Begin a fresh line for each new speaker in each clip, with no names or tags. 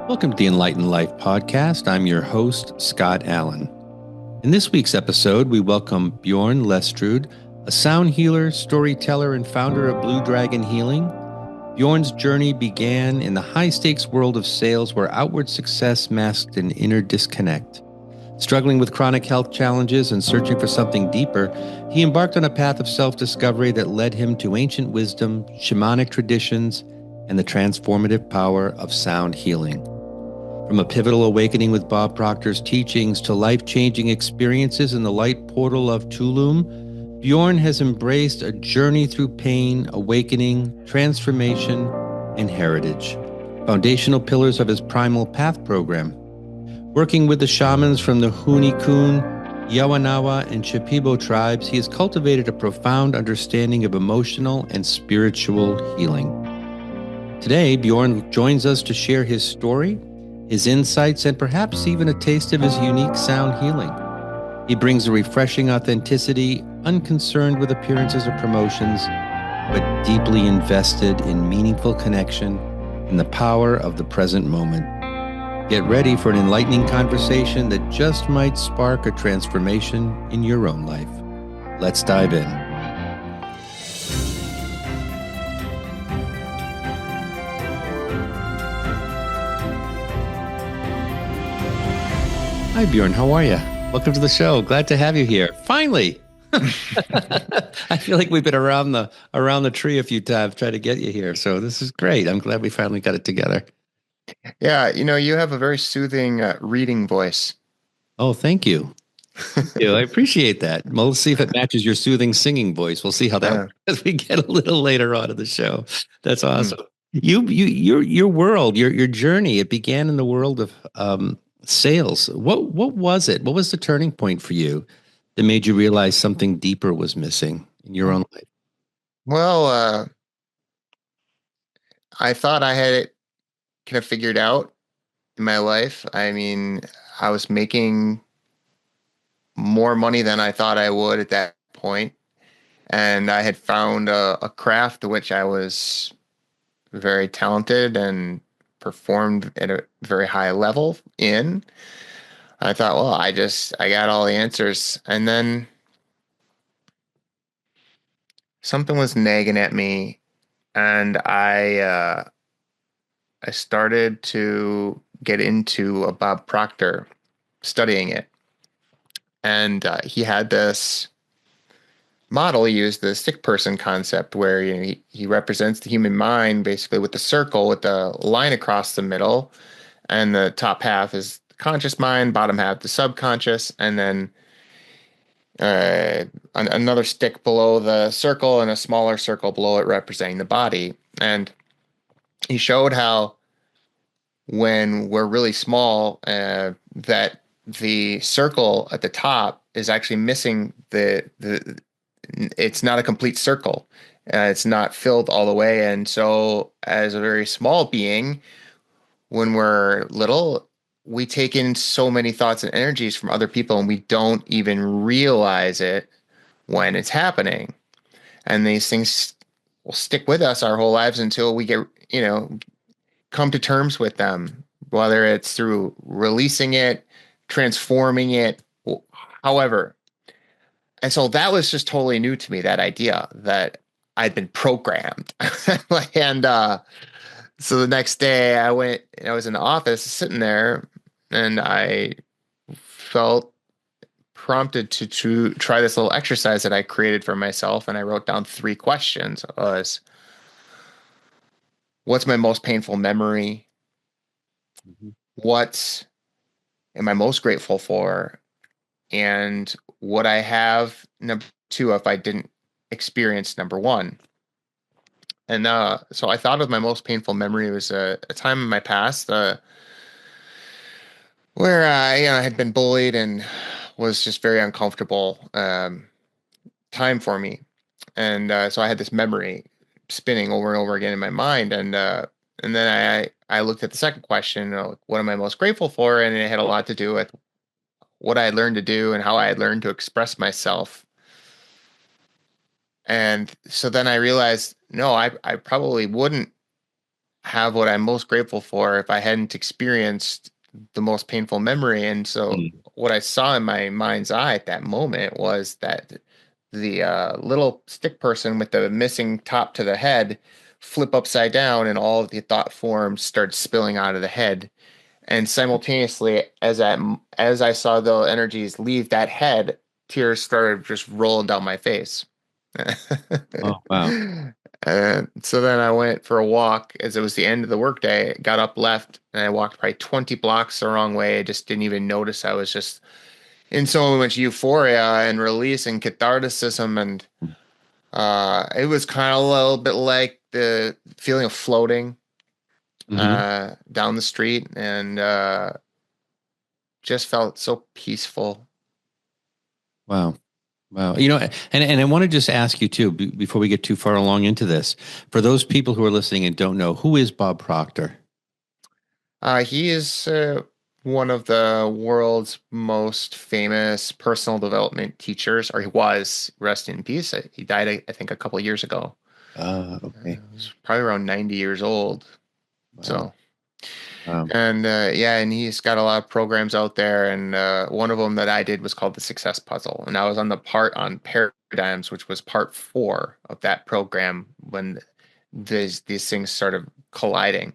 Welcome to the Enlightened Life podcast. I'm your host, Scott Allen. In this week's episode, we welcome Bjorn Lestrude, a sound healer, storyteller, and founder of Blue Dragon Healing. Bjorn's journey began in the high-stakes world of sales where outward success masked an inner disconnect. Struggling with chronic health challenges and searching for something deeper, he embarked on a path of self-discovery that led him to ancient wisdom, shamanic traditions, and the transformative power of sound healing. From a pivotal awakening with Bob Proctor's teachings to life-changing experiences in the light portal of Tulum, Bjorn has embraced a journey through pain, awakening, transformation, and heritage, foundational pillars of his Primal Path program. Working with the shamans from the Hunikun, Yawanawa, and Shipibo tribes, he has cultivated a profound understanding of emotional and spiritual healing. Today, Bjorn joins us to share his story, his insights, and perhaps even a taste of his unique sound healing. He brings a refreshing authenticity, unconcerned with appearances or promotions, but deeply invested in meaningful connection and the power of the present moment. Get ready for an enlightening conversation that just might spark a transformation in your own life. Let's dive in. Hi, Bjorn. How are you? Welcome to the show. Glad to have you here. Finally. I feel like we've been around the tree a few times trying to get you here. So this is great. I'm glad we finally got it together.
Yeah, you have a very soothing reading voice.
Oh, thank you. Thank you. I appreciate that. Well, let's see if it matches your soothing singing voice. We'll see how that works as we get a little later on in the show. That's awesome. Your world, your journey, it began in the world of sales. What was it? What was the turning point for you that made you realize something deeper was missing in your own life?
Well, I thought I had it kind of figured out in my life. I mean, I was making more money than I thought I would at that point, and I had found a craft which I was very talented and performed at a very high level in. I thought, well, I got all the answers. And then something was nagging at me, and I started to get into a Bob Proctor, studying it. And he had this model. He used the stick person concept where he represents the human mind basically with the circle with the line across the middle. And the top half is the conscious mind, bottom half the subconscious, and then another stick below the circle and a smaller circle below it representing the body. And he showed how when we're really small, that the circle at the top is actually missing it's not a complete circle. It's not filled all the way. And so as a very small being, when we're little, we take in so many thoughts and energies from other people, and we don't even realize it when it's happening. And these things will stick with us our whole lives until we get, come to terms with them, whether it's through releasing it, transforming it, however. And so that was just totally new to me, that idea that I'd been programmed. And so the next day I was in the office sitting there, and I felt prompted to try this little exercise that I created for myself. And I wrote down 3 questions. What's my most painful memory?
Mm-hmm.
What am I most grateful for? And would I have number 2 if I didn't experience number 1? And so I thought of my most painful memory was a time in my past where I had been bullied and was just very uncomfortable time for me. And so I had this memory spinning over and over again in my mind. And then I looked at the second question, what am I most grateful for? And it had a lot to do with what I had learned to do and how I had learned to express myself. And so then I realized, no, I probably wouldn't have what I'm most grateful for if I hadn't experienced the most painful memory. And so
Mm.
what I saw in my mind's eye at that moment was that the little stick person with the missing top to the head flip upside down, and all of the thought forms start spilling out of the head. And simultaneously, as I saw the energies leave that head, tears started just rolling down my face.
Oh, wow.
And so then I went for a walk as it was the end of the workday, got up, left, and I walked probably 20 blocks the wrong way. I just didn't even notice I was just in so much euphoria and release and catharticism. And it was kind of a little bit like the feeling of floating
Hmm.
down the street, and just felt so peaceful.
Wow. Wow. And I want to just ask you too, before we get too far along into this, for those people who are listening and don't know, who is Bob Proctor?
He is one of the world's most famous personal development teachers, or he was, rest in peace. He died, I think, a couple of years ago.
Okay.
He's probably around 90 years old.
Wow.
So,
Wow.
and yeah, and he's got a lot of programs out there. And one of them that I did was called the Success Puzzle. And I was on the part on paradigms, which was part 4 of that program when these things started colliding.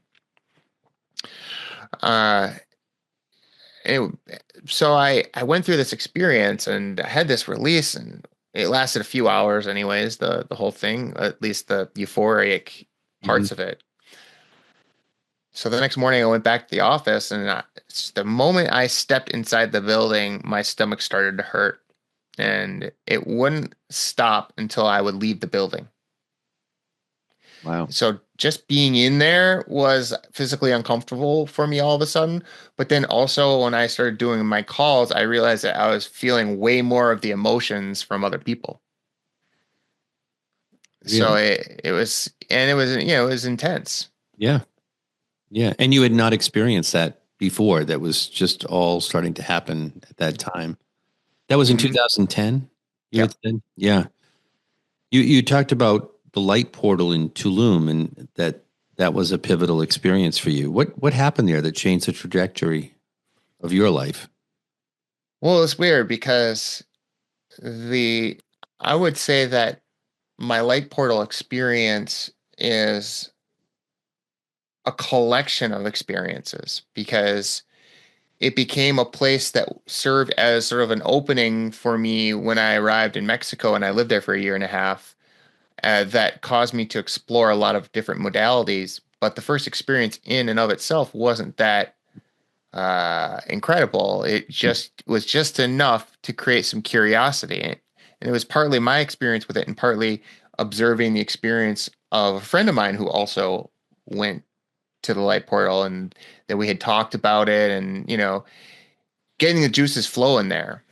Uh, it, so I went through this experience and I had this release, and it lasted a few hours anyways, the whole thing, at least the euphoric
Hmm.
parts of it. So the next morning I went back to the office, and the moment I stepped inside the building, my stomach started to hurt, and it wouldn't stop until I would leave the building.
Wow.
So just being in there was physically uncomfortable for me all of a sudden. But then also when I started doing my calls, I realized that I was feeling way more of the emotions from other people. So
Really?
it was intense.
Yeah. Yeah. And you had not experienced that before. That was just all starting to happen at that time. That was in
Hmm.
2010, you
Yeah.
had said? Yeah. You talked about the light portal in Tulum and that was a pivotal experience for you. What happened there that changed the trajectory of your life?
Well, it's weird because the I would say that my light portal experience is a collection of experiences because it became a place that served as sort of an opening for me when I arrived in Mexico, and I lived there for a year and a half. That caused me to explore a lot of different modalities. But the first experience in and of itself wasn't that incredible. It just was just enough to create some curiosity. And it was partly my experience with it and partly observing the experience of a friend of mine who also went to the light portal, and that we had talked about it, and getting the juices flowing there.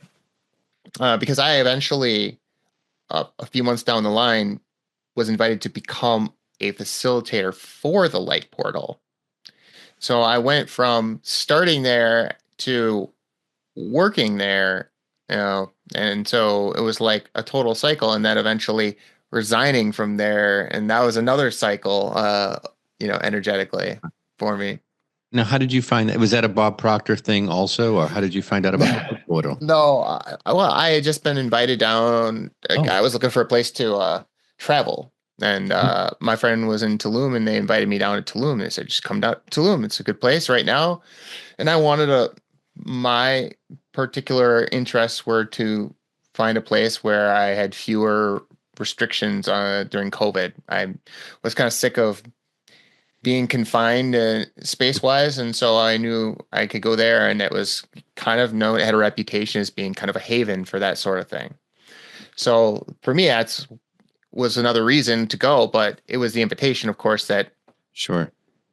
Because I eventually, a few months down the line, was invited to become a facilitator for the light portal. So I went from starting there to working there, and so it was like a total cycle, and then eventually resigning from there, and that was another cycle, energetically for me.
Now, how did you find that? Was that a Bob Proctor thing also, or how did you find out about the light portal?
No, well, I had just been invited down. Like,
Oh.
I was looking for a place to travel, and my friend was in Tulum, and they invited me down to Tulum. They said, "Just come down to Tulum. It's a good place right now." And I wanted my particular interests were to find a place where I had fewer restrictions during COVID. I was kind of sick of being confined space wise. And so I knew I could go there, and it was kind of known, it had a reputation as being kind of a haven for that sort of thing. So for me, that's was another reason to go, but it was the invitation, of course, that
Sure.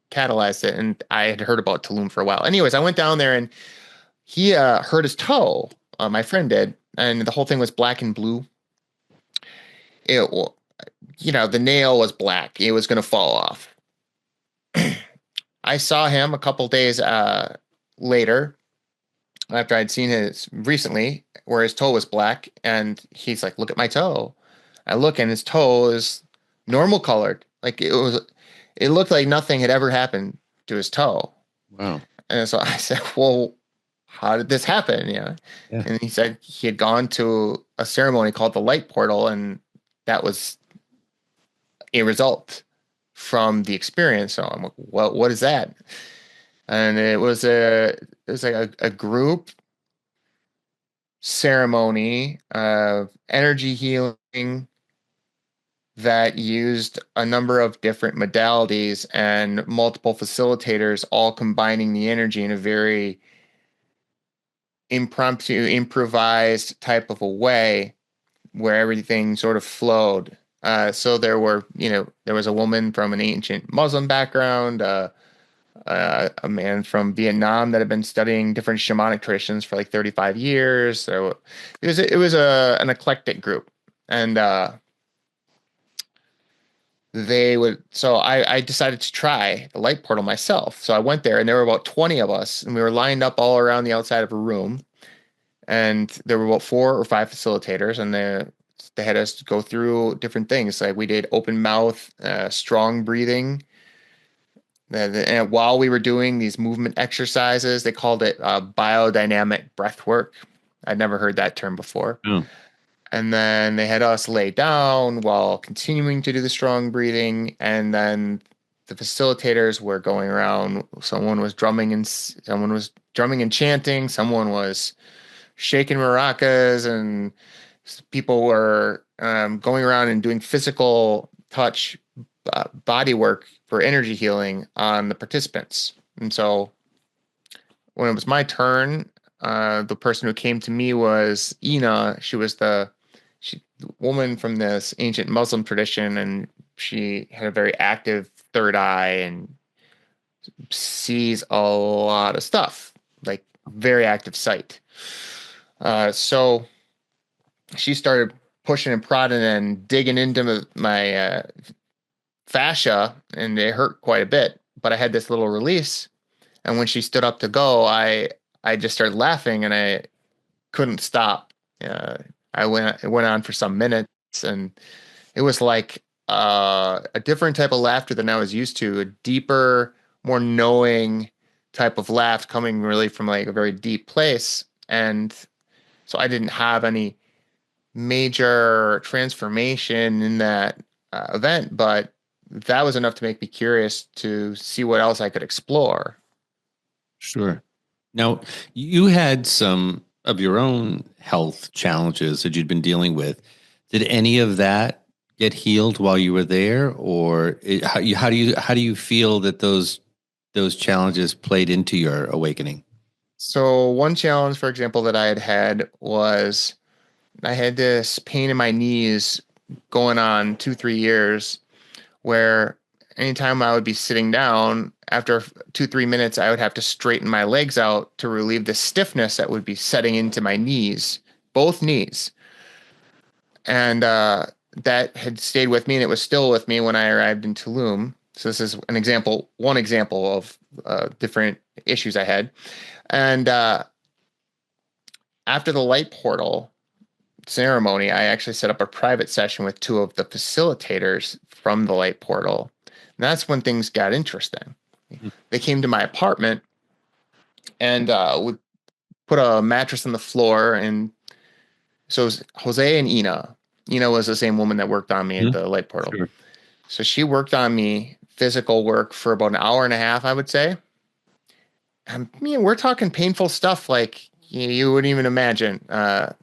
catalyzed it. And I had heard about Tulum for a while. Anyways, I went down there, and he hurt his toe. My friend did. And the whole thing was black and blue. It, the nail was black. It was going to fall off. I saw him a couple days later after I'd seen his recently, where his toe was black, and he's like, "Look at my toe." I look, and his toe is normal colored, like it was. it looked like nothing had ever happened to his toe.
Wow.
And so I said, well, how did this happen?
Yeah.
And he said he had gone to a ceremony called the light portal, and that was a result from the experience. So I'm like, what is that? And it was like a group ceremony of energy healing that used a number of different modalities and multiple facilitators all combining the energy in a very impromptu, improvised type of a way where everything sort of flowed. So there was a woman from an ancient Muslim background, a man from Vietnam that had been studying different shamanic traditions for like 35 years. So it was an eclectic group, and I decided to try the light portal myself. So I went there, and there were about 20 of us, and we were lined up all around the outside of a room, and there were about 4 or 5 facilitators, and they had us go through different things. Like we did open mouth, strong breathing. And while we were doing these movement exercises, they called it biodynamic breath work. I'd never heard that term before.
Oh,
And then they had us lay down while continuing to do the strong breathing. And then the facilitators were going around. Someone was drumming and chanting. Someone was shaking maracas, and people were going around and doing physical touch body work for energy healing on the participants. And so when it was my turn, the person who came to me was Ina. She was the woman from this ancient Muslim tradition, and she had a very active third eye and sees a lot of stuff, like very active sight. So she started pushing and prodding and digging into my fascia, and it hurt quite a bit. But I had this little release, and when she stood up to go, I just started laughing, and I couldn't stop. Uh, it went on for some minutes, and it was like a different type of laughter than I was used to, a deeper, more knowing type of laugh coming really from like a very deep place. And so I didn't have any major transformation in that event, but that was enough to make me curious to see what else I could explore.
sure. Now, you had some of your own health challenges that you'd been dealing with. Did any of that get healed while you were there, or how do you feel that those challenges played into your awakening?
So one challenge, for example, that I had had was I had this pain in my knees going on 2, 3 years where anytime I would be sitting down, after 2, 3 minutes, I would have to straighten my legs out to relieve the stiffness that would be setting into my knees, both knees. And that had stayed with me, and it was still with me when I arrived in Tulum. So this is one example of different issues I had. And after the light portal ceremony, I actually set up a private session with 2 of the facilitators from the light portal. And that's when things got interesting. They came to my apartment and would put a mattress on the floor. And so it was Jose and Ina. Ina was the same woman that worked on me at
Mhm.
the light portal.
Sure.
So she worked on me physical work for about an hour and a half, I would say. And we're talking painful stuff like you wouldn't even imagine. And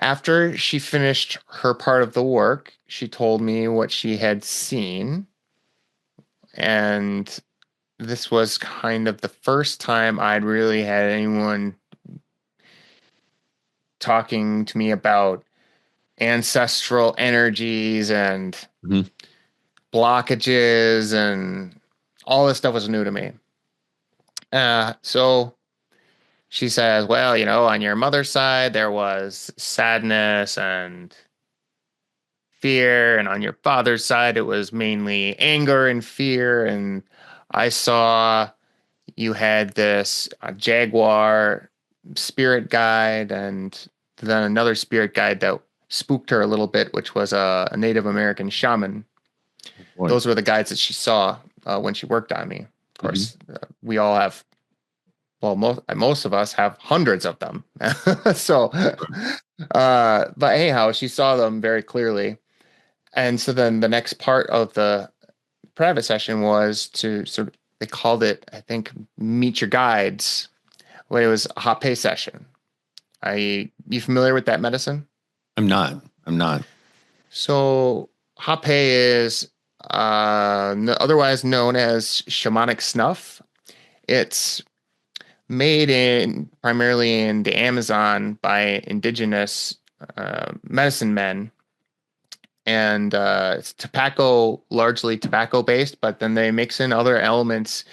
after she finished her part of the work, she told me what she had seen. And this was kind of the first time I'd really had anyone talking to me about ancestral energies and
Mhm.
blockages, and all this stuff was new to me. So she says, well, on your mother's side, there was sadness and fear, and on your father's side it was mainly anger and fear. And I saw you had this jaguar spirit guide, and then another spirit guide that spooked her a little bit, which was a Native American shaman.
Boy.
Those were the guides that she saw when she worked on me. Of
Hmm.
course, we all have, well, most of us have hundreds of them. So, but anyhow, she saw them very clearly. And so then the next part of the private session was to sort of, they called it, I think, meet your guides. Well, it was a hape session. You familiar with that medicine?
I'm not. I'm not.
So hape is otherwise known as shamanic snuff. It's made in primarily in the Amazon by indigenous medicine men, and it's tobacco, largely tobacco based, but then they mix in other elements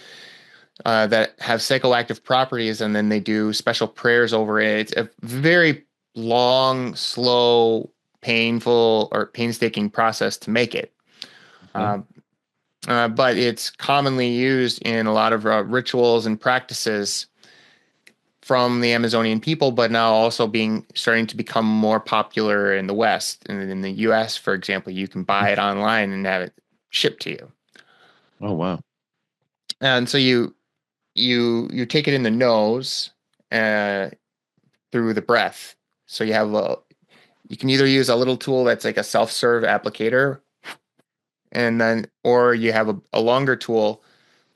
that have psychoactive properties, and then they do special prayers over it. It's a very long, slow, painful, or painstaking process to make it.
Okay.
Um, but it's commonly used in a lot of rituals and practices from the Amazonian people, but now also being starting to become more popular in the West. And in the US, for example, you can buy it online and have it shipped to you.
Oh, wow.
And so you take it in the nose uh, through the breath. So you can either use a little tool that's like a self-serve applicator, and then or you have a longer tool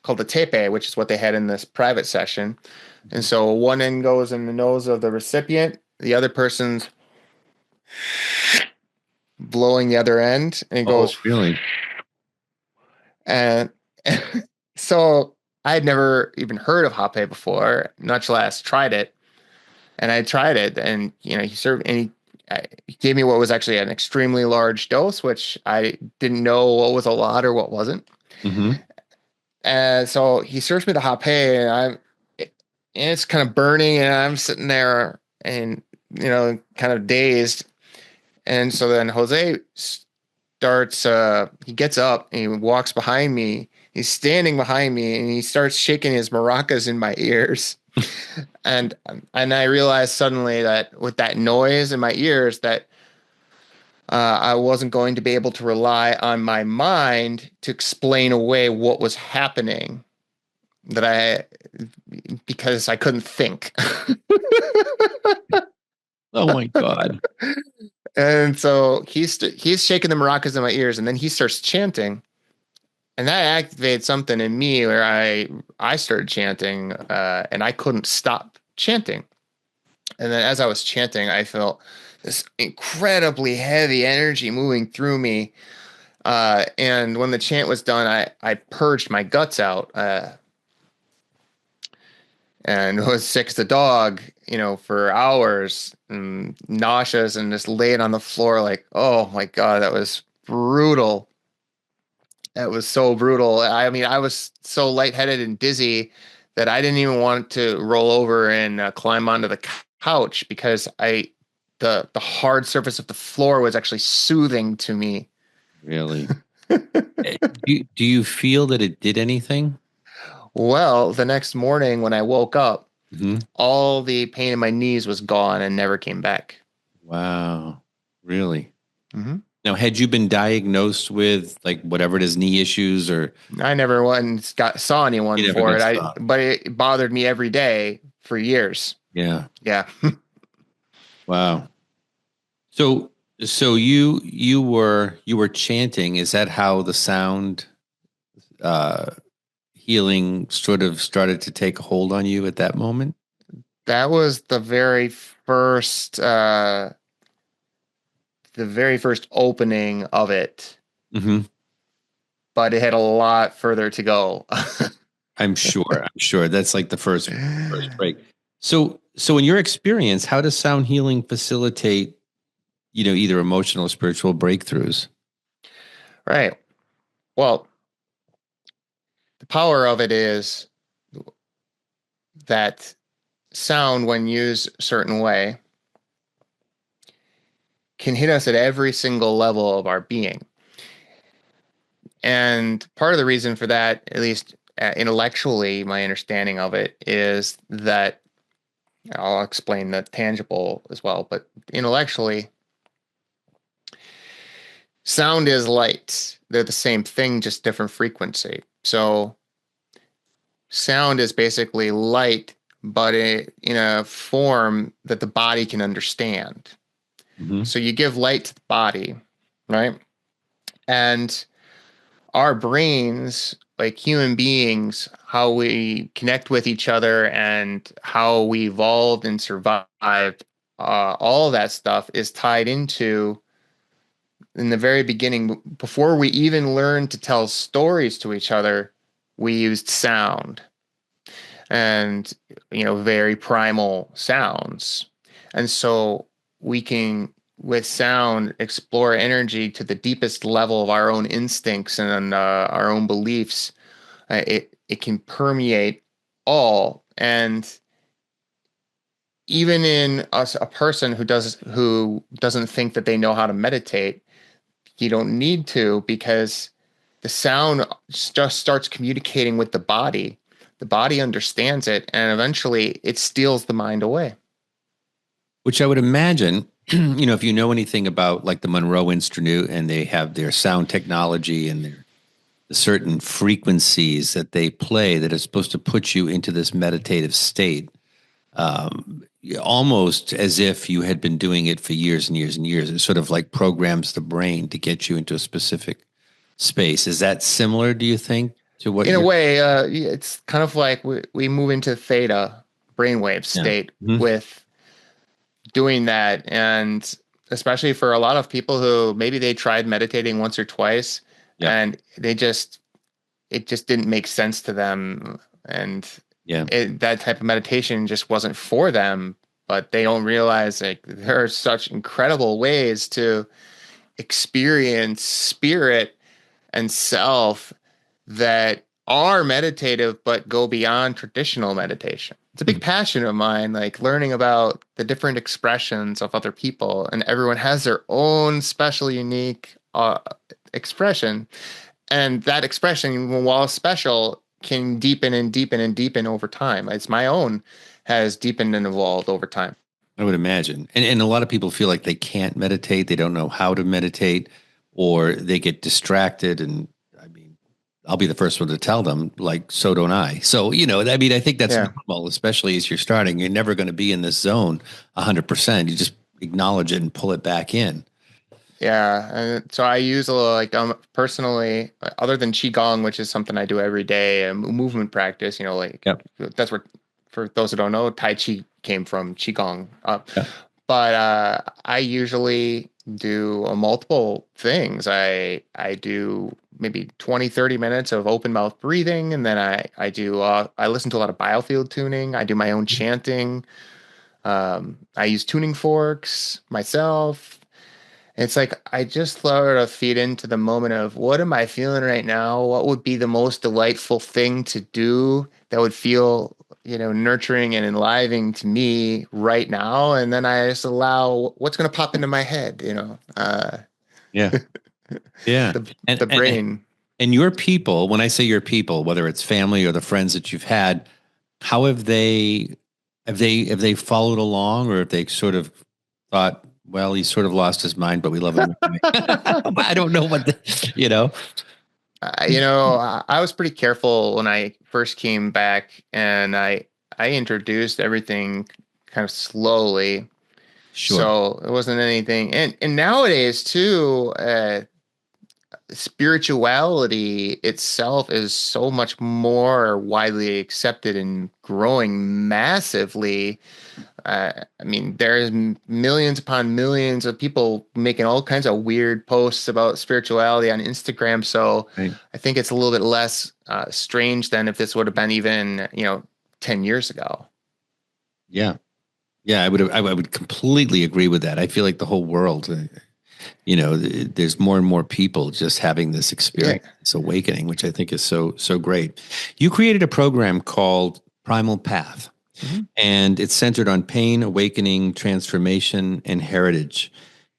called the tepe, which is what they had in this private session. And
Mhm.
so one end goes in the nose of the recipient, the other person's blowing the other end, and it
Oh,
goes,
really?
and so I had never even heard of hape before, much less tried it. And I tried it, and he gave me what was actually an extremely large dose, which I didn't know what was a lot or what wasn't.
Hmm.
And so he serves me the hape, and it's kind of burning, and I'm sitting there and kind of dazed. And so then Jose starts. He gets up and he walks behind me. He's standing behind me, and he starts shaking his maracas in my ears. And I realized suddenly that with that noise in my ears, that I wasn't going to be able to rely on my mind to explain away what was happening. That I Because I couldn't think.
Oh, my God.
And so he's shaking the maracas in my ears, and then he starts chanting, and that activated something in me where I started chanting, and I couldn't stop chanting. And then as I was chanting, I felt this incredibly heavy energy moving through me. And when the chant was done, I purged my guts out, and was sick as a dog, for hours, and nauseous, and just laid on the floor like, oh my God, that was brutal. That was so brutal. I mean, I was so lightheaded and dizzy that I didn't even want to roll over and climb onto the couch because the hard surface of the floor was actually soothing to me.
Really? Do you feel that it did anything?
Well, the next morning when I woke up,
Hmm.
all the pain in my knees was gone and never came back.
Wow. Really?
Hmm.
Now, had you been diagnosed with like whatever it is, knee issues, or
I never went and saw anyone
you never
for
got
it.
stopped?
But it bothered me every day for years.
Yeah.
Yeah.
Wow. So, so you were chanting. Is that how the sound uh, healing sort of started to take hold on you at that moment?
That was the very first opening of it,
Hmm.
but it had a lot further to go.
I'm sure. I'm sure that's like the first break. So in your experience, how does sound healing facilitate, either emotional or spiritual breakthroughs?
Right. Well, the power of it is that sound, when used a certain way, can hit us at every single level of our being. And part of the reason for that, at least intellectually, my understanding of it is that I'll explain the tangible as well, but intellectually, Sound is light. They're the same thing, just different frequency. So sound is basically light, but in a form that the body can understand.
Hmm.
So you give light to the body, right? And our brains, like human beings, how we connect with each other and how we evolved and survived, all that stuff is tied into in the very beginning, before we even learned to tell stories to each other, we used sound and, very primal sounds. And so we can, with sound, explore energy to the deepest level of our own instincts and our own beliefs. It can permeate all. And even in us, a person who doesn't think that they know how to meditate, you don't need to, because the sound just starts communicating with the body. The body understands it, and eventually it steals the mind away.
Which I would imagine, if you know anything about like the Monroe Institute and they have their sound technology and their the certain frequencies that they play that is supposed to put you into this meditative state, um, almost as if you had been doing it for years and years and years. It sort of like programs the brain to get you into a specific space. Is that similar, do you think, to what
In a
you're?
way, it's kind of like we move into theta brainwave
Yeah.
state
Mhm.
with doing that. And especially for a lot of people who maybe they tried meditating once or twice
Yeah.
and it just didn't make sense to them. And
Yeah.
that type of meditation just wasn't for them. But they don't realize like there are such incredible ways to experience spirit and self that are meditative but go beyond traditional meditation. It's a big
Mhm.
passion of mine, like learning about the different expressions of other people, and everyone has their own special, unique expression. And that expression, while special, can deepen and deepen and deepen over time. It's my own has deepened and evolved over time.
I would imagine. And a lot of people feel like they can't meditate, they don't know how to meditate, or they get distracted. And I mean, I'll be the first one to tell them, like, so don't I. So, I mean, I think that's
Yeah.
normal, especially as you're starting. You're never going to be in this zone 100%. You just acknowledge it and pull it back in.
Yeah, and so I use a little, like personally, other than qigong, which is something I do every day, a movement practice. Like
Yep.
that's where, for those who don't know, Tai Chi came from qigong.
Yep.
But I usually do multiple things. I do maybe 20, 30 minutes of open mouth breathing, and then I listen to a lot of biofield tuning. I do my own chanting. I use tuning forks myself. It's like I just sort of feed into the moment of what am I feeling right now? What would be the most delightful thing to do that would feel, nurturing and enlivening to me right now? And then I just allow what's going to pop into my head,
Yeah. Yeah.
the
And,
the
and,
brain.
and your people, when I say your people, whether it's family or the friends that you've had, how have they followed along, or have they sort of thought, well, he's sort of lost his mind, but we love him anyway? I don't know what the.
I was pretty careful when I first came back, and I introduced everything kind of slowly.
Sure.
So it wasn't anything. And nowadays too, spirituality itself is so much more widely accepted and growing massively. I mean, there's millions upon millions of people making all kinds of weird posts about spirituality on Instagram. So
Right.
I think it's a little bit less strange than if this would have been even, 10 years ago.
Yeah. Yeah. I would completely agree with that. I feel like the whole world, there's more and more people just having this
Yeah.
experience, this awakening, which I think is so, so great. You created a program called Primal Path,
Mhm.
and it's centered on pain, awakening, transformation, and heritage.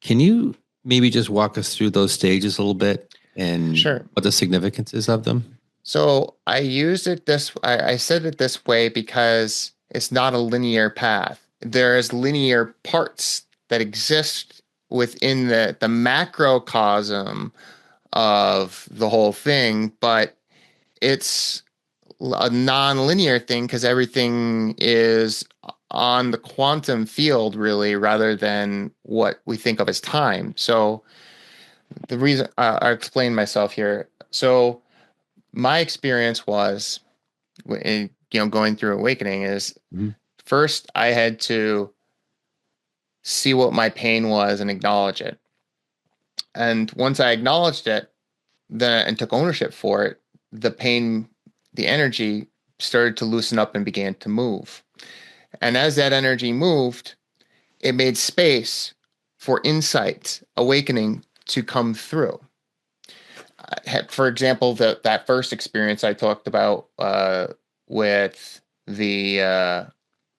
Can you maybe just walk us through those stages a little bit and
Sure.
what the significance is of them?
So I said it this way because it's not a linear path. There's linear parts that exist within the macrocosm of the whole thing, but it's a non-linear thing because everything is on the quantum field really rather than what we think of as time. So the reason I explain myself here. So my experience was, going through awakening is
Mhm.
first I had to see what my pain was and acknowledge it. And once I acknowledged it, then and took ownership for it, the pain, the energy started to loosen up and began to move. And as that energy moved, it made space for insight, awakening to come through. For example, that first experience I talked about with the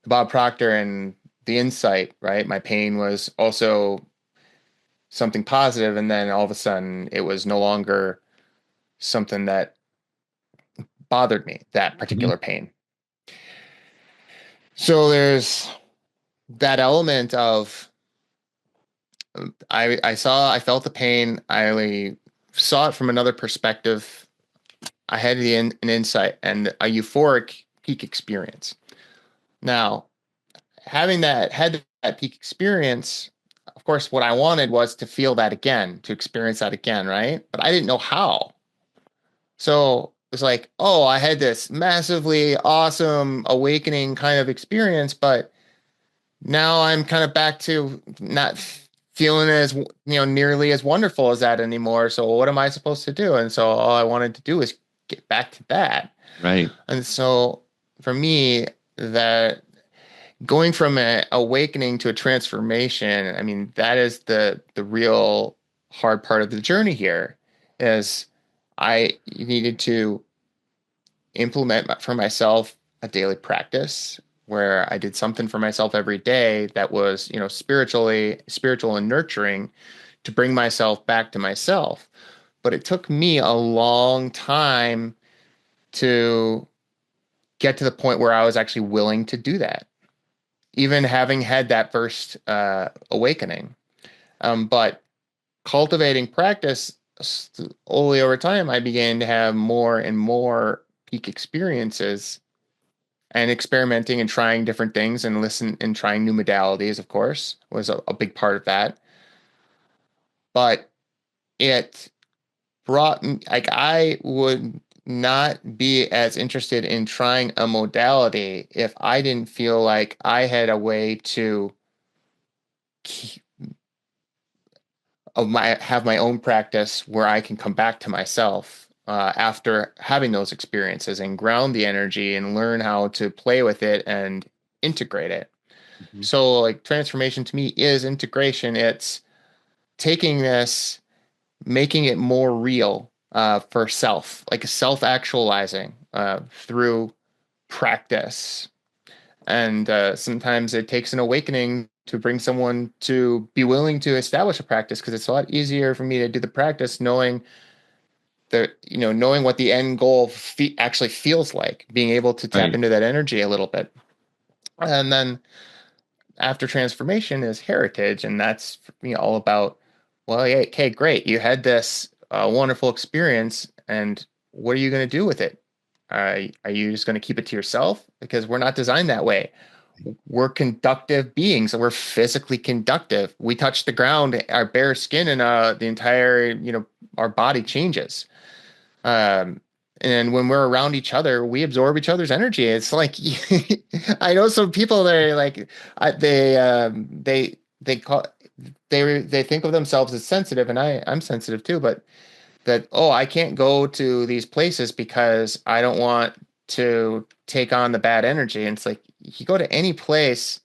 Bob Proctor and the insight, right? My pain was also something positive, and then all of a sudden it was no longer something that bothered me, that
Mhm.
particular pain. So there's that element of I felt the pain. I saw it from another perspective. I had an insight and a euphoric peak experience. Now, had that peak experience, of course, what I wanted was to feel that again, to experience that again, right? But I didn't know how. So it was like, oh, I had this massively awesome awakening kind of experience, but now I'm kind of back to not feeling as, nearly as wonderful as that anymore. So what am I supposed to do? And so all I wanted to do is get back to that.
Right.
And so for me, that going from an awakening to a transformation, I mean, that is the real hard part of the journey here is I needed to implement for myself a daily practice where I did something for myself every day that was, spiritual and nurturing to bring myself back to myself. But it took me a long time to get to the point where I was actually willing to do that, even having had that first awakening. But cultivating practice slowly over time, I began to have more and more peak experiences and experimenting and trying different things and listen and trying new modalities, of course, was a big part of that. But it like I would not be as interested in trying a modality if I didn't feel like I had a way to keep, have my own practice where I can come back to myself after having those experiences and ground the energy and learn how to play with it and integrate it.
Mhm.
So like transformation to me is integration. It's taking this, making it more real for self, like self-actualizing through practice. And sometimes it takes an awakening to bring someone to be willing to establish a practice because it's a lot easier for me to do the practice knowing what the end goal actually feels like, being able to tap
Right.
into that energy a little bit. And then after transformation is heritage, and that's all about, well, yeah, okay, great, you had this wonderful experience, and what are you going to do with it? Are you just going to keep it to yourself? Because we're not designed that way. We're conductive beings, and we're physically conductive. We touch the ground, our bare skin, and the entire, our body changes. Um, and when we're around each other, we absorb each other's energy. It's like I know some people that are like they call they think of themselves as sensitive, and I'm sensitive too. But that, oh, I can't go to these places because I don't want to take on the bad energy. And it's like you go to any place,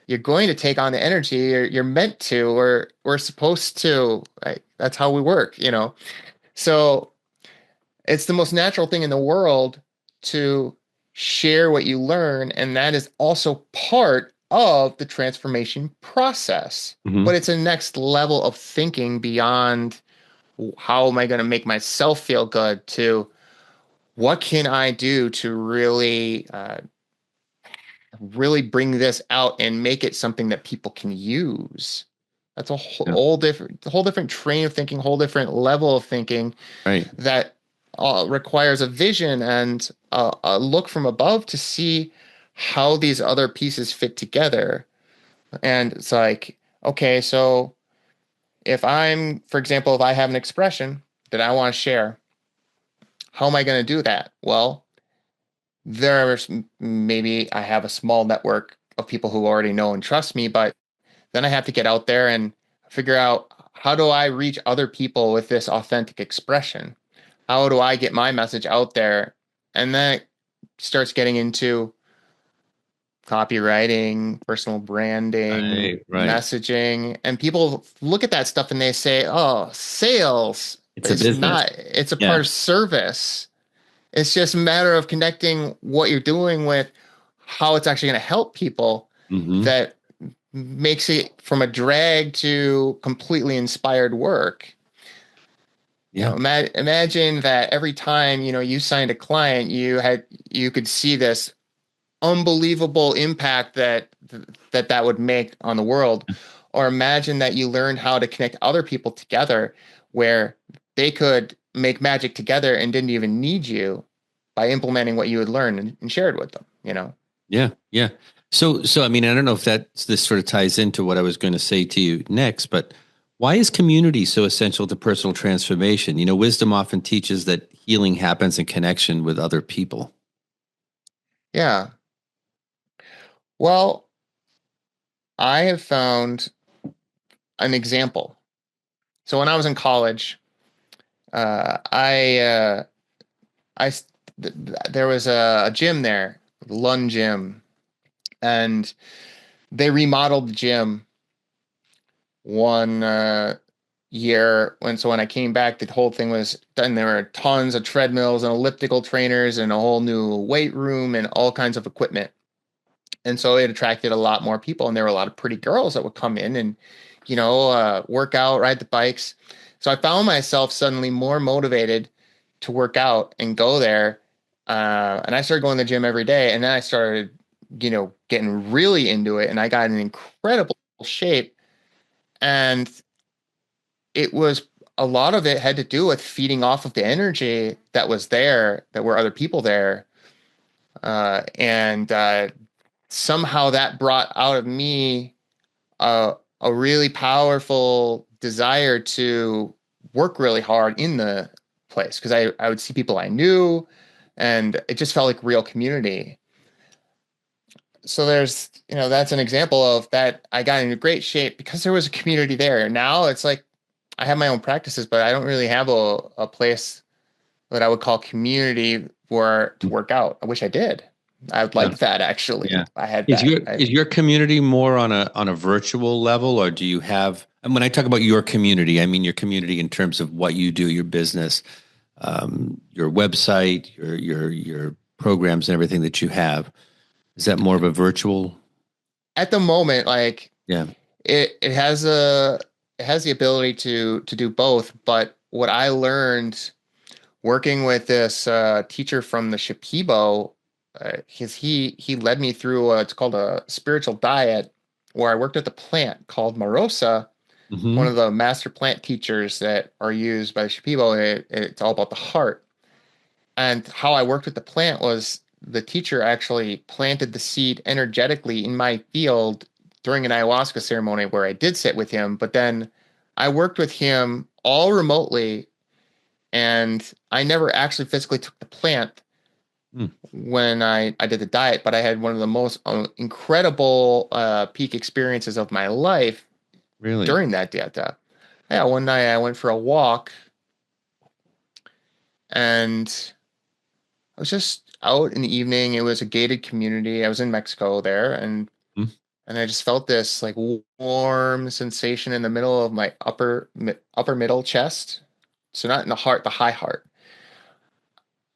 you're going to take on the energy. You're meant to, or we're supposed to. Right? That's how we work. So it's the most natural thing in the world to share what you learn, and that is also part of the transformation process. But
Mhm.
it's a next level of thinking beyond how am I going to make myself feel good to what can I do to really bring this out and make it something that people can use. That's a
Yeah.
whole different train of thinking, whole different level of thinking
Right.
that requires a vision and a look from above to see how these other pieces fit together. And it's like, okay, so for example, if I have an expression that I want to share, how am I going to do that? Well, there's maybe I have a small network of people who already know and trust me, but then I have to get out there and figure out, how do I reach other people with this authentic expression? How do I get my message out there? And then it starts getting into copywriting, personal branding,
Right. Right.
messaging. And people look at that stuff and they say, oh, sales.
It's
But
a
it's
business.
not, it's a part
Yeah.
of service. It's just a matter of connecting what you're doing with how it's actually going to help people,
Hmm.
that makes it from a drag to completely inspired work.
Yeah.
Imagine that every time, you signed a client, you could see this unbelievable impact that would make on the world. Or imagine that you learned how to connect other people together where they could make magic together and didn't even need you by implementing what you had learned and shared with them.
Yeah. Yeah. So I mean, I don't know if this sort of ties into what I was going to say to you next, but why is community so essential to personal transformation? Wisdom often teaches that healing happens in connection with other people.
Yeah. Well, I have found an example. So when I was in college, uh, I uh, I there was a gym there, Lund Gym, and they remodeled the gym one year. When I came back, the whole thing was done. There were tons of treadmills and elliptical trainers and a whole new weight room and all kinds of equipment. And so it attracted a lot more people, and there were a lot of pretty girls that would come in and, work out, ride the bikes. So I found myself suddenly more motivated to work out and go there. And I started going to the gym every day, and then I started, getting really into it, and I got in incredible shape. And it was a lot of it had to do with feeding off of the energy that was there, that were other people there. And somehow that brought out of me a really powerful desire to work really hard in the place, because I would see people I knew, and it just felt like real community. So that's an example of that. I got into great shape because there was a community there. Now it's like I have my own practices, but I don't really have a place that I would call community for to work out. I wish I did. I would
Yeah.
like that actually.
Yeah.
I had
Is
that.
your is your community more on a virtual level, or do you have? And when I talk about your community, I mean your community in terms of what you do, your business, your website, your programs, and everything that you have. Is that more of a virtual?
At the moment, like
Yeah.
it has the ability to do both. But what I learned working with this teacher from the Shipibo, he led me through it's called a spiritual diet, where I worked with a plant called Marosa, one of
Hmm.
the master plant teachers that are used by the Shipibo. It's all about the heart. And how I worked with the plant was the teacher actually planted the seed energetically in my field during an ayahuasca ceremony where I did sit with him. But then I worked with him all remotely, and I never actually physically took the plant
Hmm.
when I did the diet, but I had one of the most incredible peak experiences of my life
Really?
during that diet. Yeah, one night I went for a walk, and I was just out in the evening. It was a gated community. I was in Mexico there,
Hmm.
and I just felt this like warm sensation in the middle of my upper middle chest. So not in the heart, the high heart.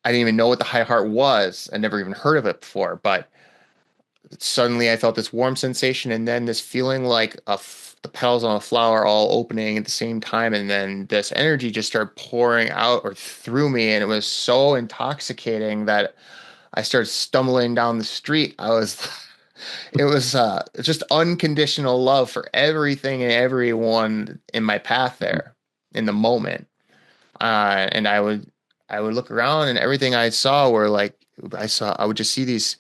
I didn't even know what the high heart was. I never even heard of it before, but suddenly I felt this warm sensation, and then this feeling like the petals on a flower all opening at the same time, and then this energy just started pouring out or through me, and it was so intoxicating that I started stumbling down the street. It was just unconditional love for everything and everyone in my path there in the moment. And I would look around and everything I saw were like I would just see these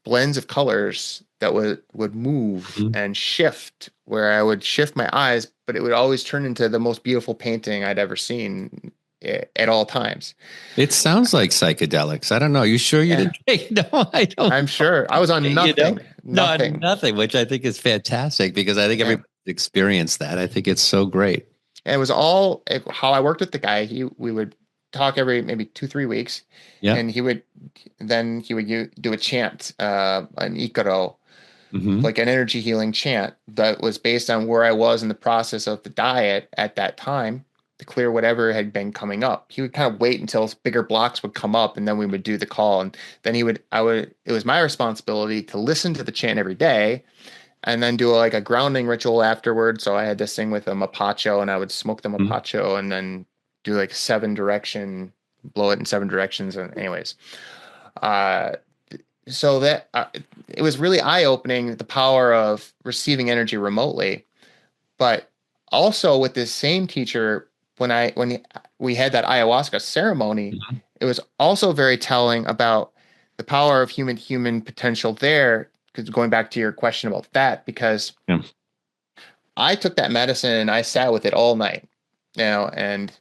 blends of colors that would move
Mhm.
and shift where I would shift my eyes, but it would always turn into the most beautiful painting I'd ever seen at all times.
It sounds like psychedelics. I don't know. You sure you
Yeah,
didn't take? No, I don't.
I'm sure I was on
You know,
nothing,
no,
nothing.
nothing, which I think is fantastic because I think
Yeah.
everybody's experienced that. I think it's so great.
And it was all how I worked with the guy. We would talk every maybe 2, 3 weeks,
Yeah.
and he would do a chant, an ikaro,
Hmm.
like an energy healing chant that was based on where I was in the process of the diet at that time to clear whatever had been coming up. He would kind of wait until bigger blocks would come up, and then we would do the call. And then it was my responsibility to listen to the chant every day and then do like a grounding ritual afterwards. So I had to sing with a mapacho and I would smoke the mapacho and then do like 7 direction, blow it in 7 directions. And anyways, uh, so that it was really eye-opening the power of receiving energy remotely, but also with this same teacher we had that ayahuasca ceremony,
Hmm.
it was also very telling about the power of human potential there. Because going back to your question about that, because
Yeah.
I took that medicine and I sat with it all night, and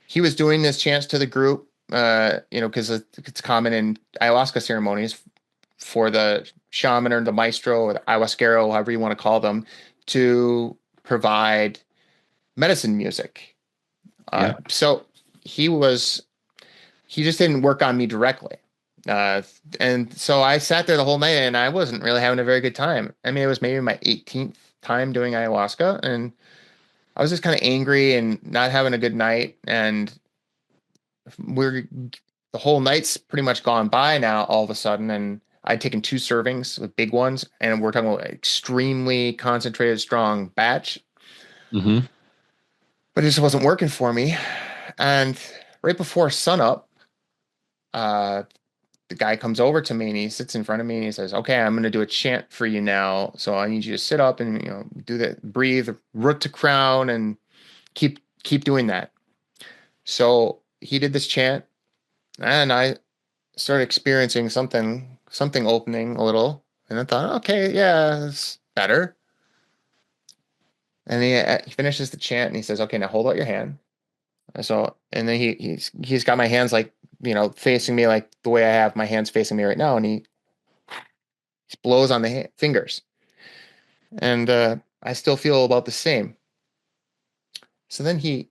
he was doing this chants to the group, because it's common in ayahuasca ceremonies for the shaman or the maestro or the ayahuasquero, however you want to call them, to provide medicine music.
Yeah.
So he was he just didn't work on me directly. Uh, and so I sat there the whole night and I wasn't really having a very good time. I mean, it was maybe my 18th time doing ayahuasca and I was just kind of angry and not having a good night. And we're the whole night's pretty much gone by now all of a sudden. And I'd taken 2 servings with big ones and we're talking about extremely concentrated, strong batch,
Hmm.
but it just wasn't working for me. And right before sunup, uh, the guy comes over to me and he sits in front of me and he says, "Okay, I'm going to do a chant for you now. So I need you to sit up and do that, breathe root to crown, and keep doing that." So he did this chant, and I started experiencing something opening a little, and I thought, "Okay, yeah, it's better." And he finishes the chant and he says, "Okay, now hold out your hand." So and then he's got my hands like facing me like the way I have my hands facing me right now, and he blows on the fingers. And I still feel about the same. So then he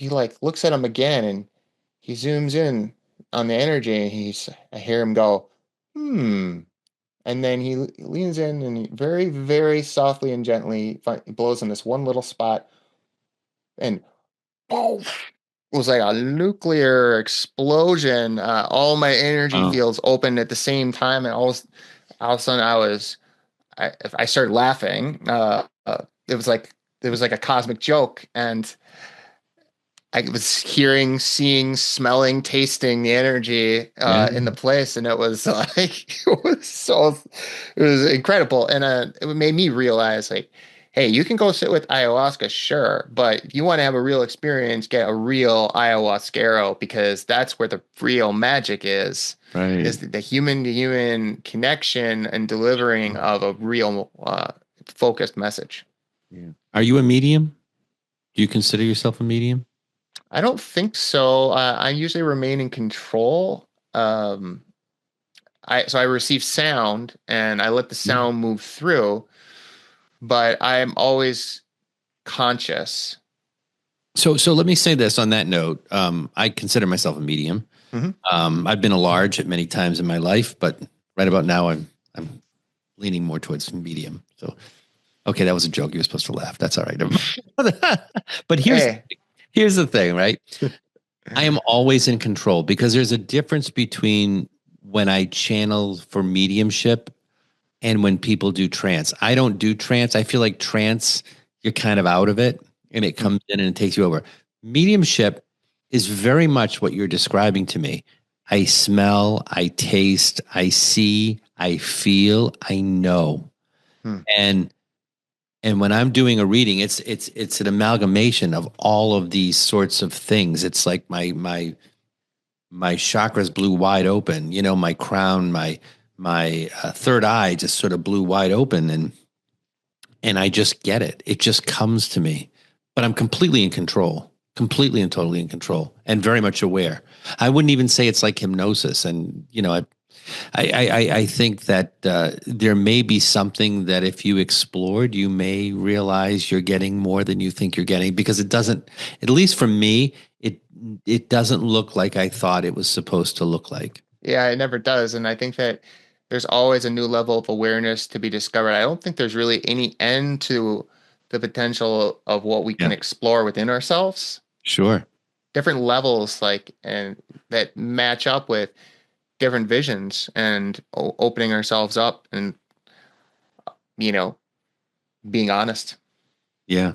like looks at him again and he zooms in on the energy and I hear him go, "Hmm." And then he leans in and he very, very softly and gently blows in this one little spot and boom, it was like a nuclear explosion. All my energy
Oh,
fields opened at the same time, and all of a sudden I started laughing. It was like a cosmic joke, and I was hearing, seeing, smelling, tasting the energy
yeah.
in the place, and it was like it was incredible, and it made me realize like, hey, you can go sit with ayahuasca, sure, but if you want to have a real experience, get a real ayahuasquero because that's where the real magic
Right.
is the human to human connection and delivering of a real focused message.
Yeah. Are you a medium? Do you consider yourself a medium?
I don't think so. I usually remain in control. I receive sound and I let the
Mhm.
sound move through, but I'm always conscious.
So let me say this on that note. I consider myself a medium.
Hmm.
I've been a large at many times in my life, but right about now I'm leaning more towards medium. So okay, that was a joke. You were supposed to laugh. That's all right. Never mind. But
Hey,
here's the thing, right? I am always in control because there's a difference between when I channel for mediumship and when people do trance. I don't do trance. I feel like trance, you're kind of out of it and it
mm,
comes in and it takes you over. Mediumship is very much what you're describing to me. I smell, I taste, I see, I feel, I know.
Hmm.
And when I'm doing a reading, it's an amalgamation of all of these sorts of things. It's like my chakras blew wide open. My crown, my third eye just sort of blew wide open, and I just get it. It just comes to me. But I'm completely in control, completely and totally in control, and very much aware. I wouldn't even say it's like hypnosis. And I think that there may be something that if you explored, you may realize you're getting more than you think you're getting, because it doesn't, at least for me, it doesn't look like I thought it was supposed to look like.
Yeah, it never does. And I think that there's always a new level of awareness to be discovered. I don't think there's really any end to the potential of what we can
Yeah,
explore within ourselves.
sure.
Different levels, like, and that match up with different visions and opening ourselves up and, you know, being honest.
Yeah.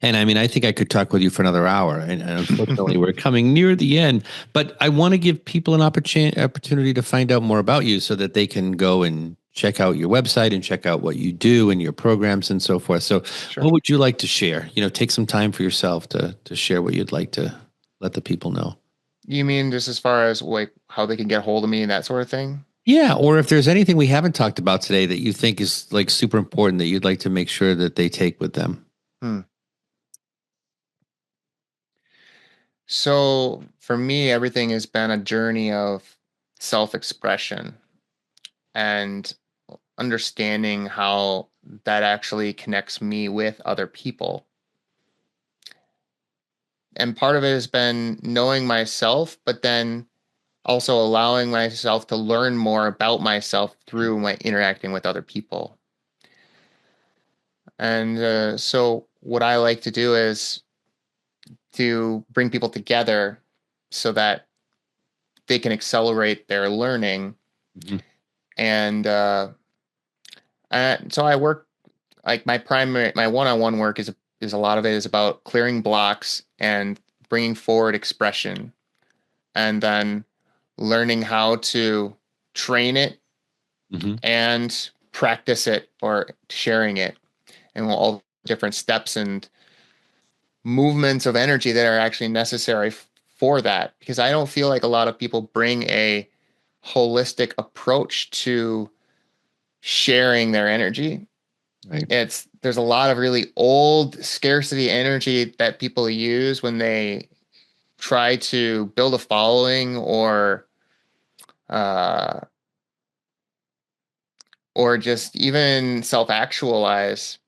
And I mean, I think I could talk with you for another hour. And unfortunately, we're coming near the end. But I want to give people an opportunity to find out more about you so that they can go and check out your website and check out what you do and your programs and so forth. So,
Sure.
what would you like to share? Take some time for yourself to share what you'd like to let the people know.
You mean just as far as like how they can get hold of me and that sort of thing?
Yeah. Or if there's anything we haven't talked about today that you think is like super important that you'd like to make sure that they take with them.
Hmm. So for me, everything has been a journey of self-expression and understanding how that actually connects me with other people. And part of it has been knowing myself, but then also allowing myself to learn more about myself through my interacting with other people. And so, what I like to do is to bring people together so that they can accelerate their learning.
Mhm.
And so I work, like, my one-on-one work is a lot of it is about clearing blocks and bringing forward expression, and then learning how to train it
Mhm.
and practice it or sharing it, and all different steps and movements of energy that are actually necessary for that. Because I don't feel like a lot of people bring a holistic approach to sharing their energy.
Right.
There's a lot of really old scarcity energy that people use when they try to build a following uh, or just even self-actualize.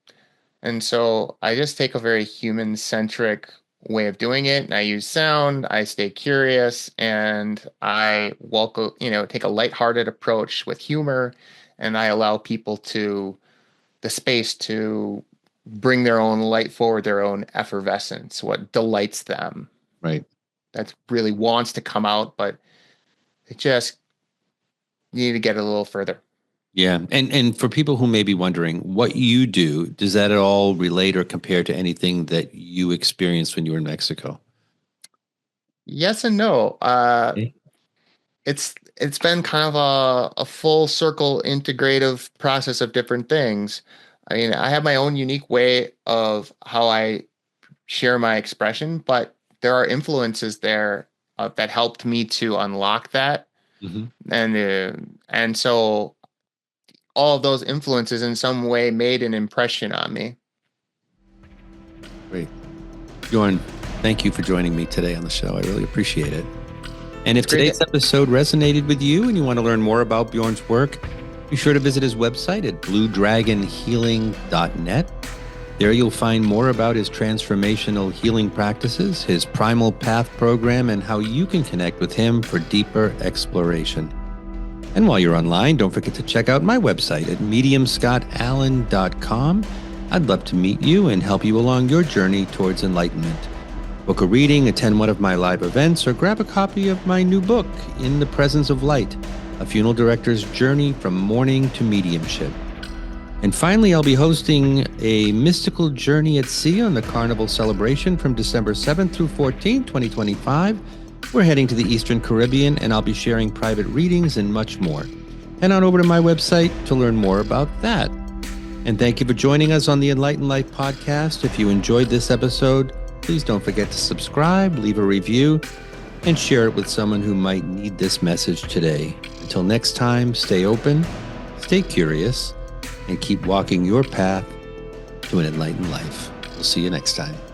And so I just take a very human centric way of doing it. And I use sound, I stay curious, and I welcome, take a lighthearted approach with humor. And I allow people to the space to bring their own light forward, their own effervescence, what delights them.
Right.
That really wants to come out, but it just you need to get a little further.
Yeah. And for people who may be wondering what you do, does that at all relate or compare to anything that you experienced when you were in Mexico?
Yes and no.
Okay.
It's been kind of a full circle integrative process of different things. I mean, I have my own unique way of how I share my expression, but there are influences there that helped me to unlock that,
Hmm.
and so all of those influences in some way made an impression on me.
Great. Bjorn, thank you for joining me today on the show. I really appreciate it. And
It's
if
great.
today's episode resonated with you and you want to learn more about Bjorn's work, be sure to visit his website at bluedragonhealing.net. There you'll find more about his transformational healing practices, his Primal Path program, and how you can connect with him for deeper exploration. And while you're online, don't forget to check out my website at mediumscottallen.com. I'd love to meet you and help you along your journey towards enlightenment. Book a reading, attend one of my live events, or grab a copy of my new book, In the Presence of Light, A Funeral Director's Journey from Mourning to Mediumship. And finally, I'll be hosting a mystical journey at sea on the Carnival celebration from December 7th through 14th, 2025. We're heading to the Eastern Caribbean, and I'll be sharing private readings and much more. head on over to my website to learn more about that. And thank you for joining us on the Enlightened Life podcast. If you enjoyed this episode, please don't forget to subscribe, leave a review, and share it with someone who might need this message today. Until next time, stay open, stay curious, and keep walking your path to an enlightened life. We'll see you next time.